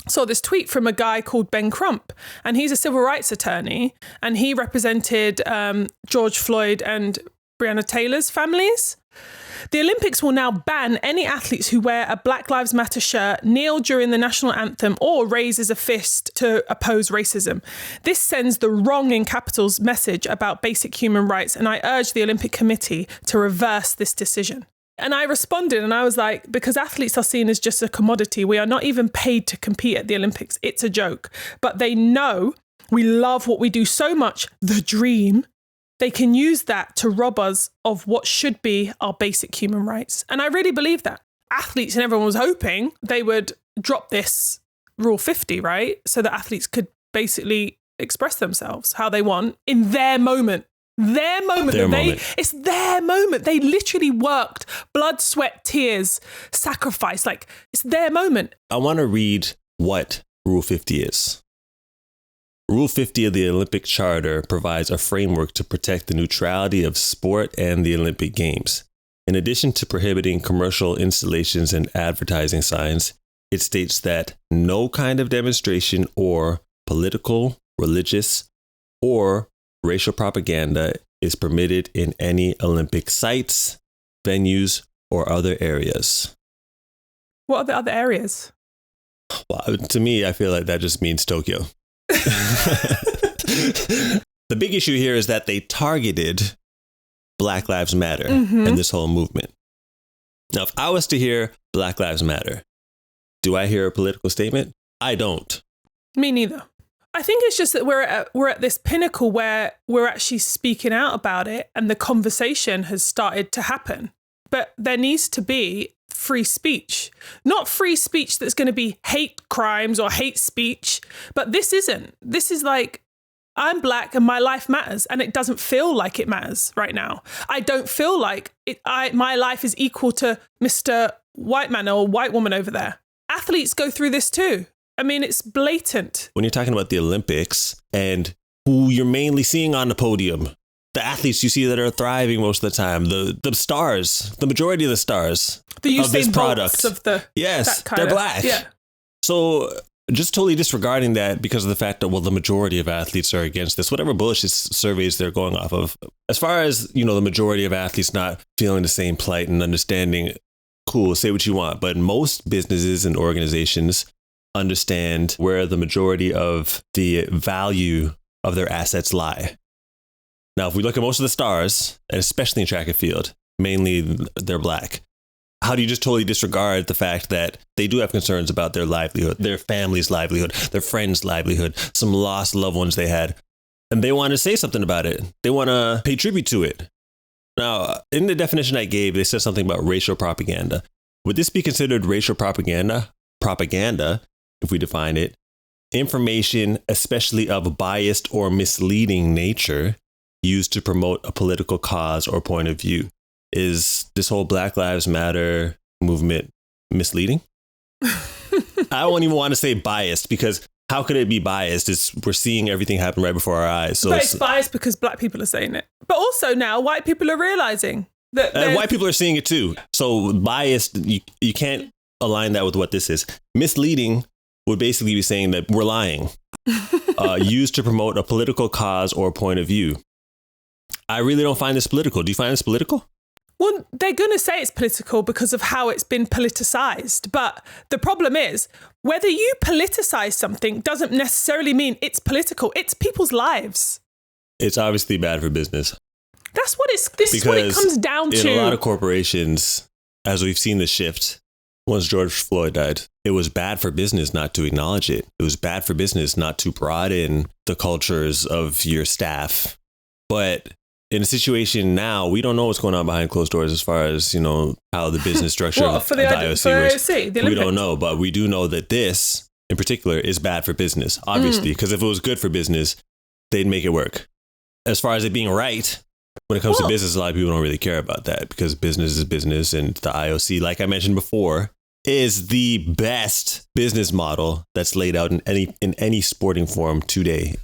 saw this tweet from a guy called Ben Crump, and he's a civil rights attorney, and he represented George Floyd and Breonna Taylor's families. The Olympics will now ban any athletes who wear a Black Lives Matter shirt, kneel during the national anthem, or raises a fist to oppose racism. This sends the wrong in capitals message about basic human rights, and I urge the Olympic Committee to reverse this decision. And I responded and I was like, because athletes are seen as just a commodity. We are not even paid to compete at the Olympics. It's a joke. But they know we love what we do so much, the dream. They can use that to rob us of what should be our basic human rights. And I really believe that. Athletes and everyone was hoping they would drop this Rule 50, right? So that athletes could basically express themselves how they want in their moment. Their moment. It's their moment. They literally worked, blood, sweat, tears, sacrifice. Like, it's their moment. I want to read what Rule 50 is. Rule 50 of the Olympic Charter provides a framework to protect the neutrality of sport and the Olympic Games. In addition to prohibiting commercial installations and advertising signs, it states that no kind of demonstration or political, religious, or racial propaganda is permitted in any Olympic sites, venues, or other areas. What are the other areas? Well, to me, I feel like that just means Tokyo. The big issue here is that they targeted Black Lives Matter and this whole movement. Now, if I was to hear Black Lives Matter, do I hear a political statement? I don't. Me neither. I think it's just that we're at this pinnacle where we're actually speaking out about it and the conversation has started to happen. But there needs to be free speech. Not free speech that's going to be hate crimes or hate speech, but this isn't. This is like, I'm Black and my life matters, and it doesn't feel like it matters right now. I don't feel like my life is equal to Mr. White man or white woman over there. Athletes go through this too. I mean, it's blatant. When you're talking about the Olympics and who you're mainly seeing on the podium, the athletes you see that are thriving most of the time, the stars, the majority of the stars of this product. Yes, they're Black. Yeah. So just totally disregarding that because of the fact that, well, the majority of athletes are against this, whatever bullshit surveys they're going off of. As far as, you know, the majority of athletes not feeling the same plight and understanding, cool, say what you want. But most businesses and organizations understand where the majority of the value of their assets lie. Now, if we look at most of the stars, and especially in track and field, mainly they're Black. How do you just totally disregard the fact that they do have concerns about their livelihood, their family's livelihood, their friends' livelihood, some lost loved ones they had, and they want to say something about it. They want to pay tribute to it. Now, in the definition I gave, they said something about racial propaganda. Would this be considered racial propaganda? Propaganda, if we define it, information, especially of biased or misleading nature, used to promote a political cause or point of view. Is this whole Black Lives Matter movement misleading? I don't even want to say biased, because how could it be biased? We're seeing everything happen right before our eyes. So but it's biased because Black people are saying it. But also now white people are realizing that white people are seeing it too. So biased, you can't align that with what this is. Misleading would basically be saying that we're lying. Used to promote a political cause or point of view. I really don't find this political. Do you find this political? Well, they're going to say it's political because of how it's been politicized. But the problem is, whether you politicize something doesn't necessarily mean it's political. It's people's lives. It's obviously bad for business. This is what it comes down to. In a lot of corporations, as we've seen the shift, once George Floyd died, it was bad for business not to acknowledge it. It was bad for business not to broaden the cultures of your staff. But in a situation now, we don't know what's going on behind closed doors as far as, you know, how the business structure of the IOC works. We don't know, but we do know that this in particular is bad for business, obviously, because if it was good for business, they'd make it work. As far as it being right, when it comes to business, a lot of people don't really care about that because business is business, and the IOC, like I mentioned before, is the best business model that's laid out in any sporting form today.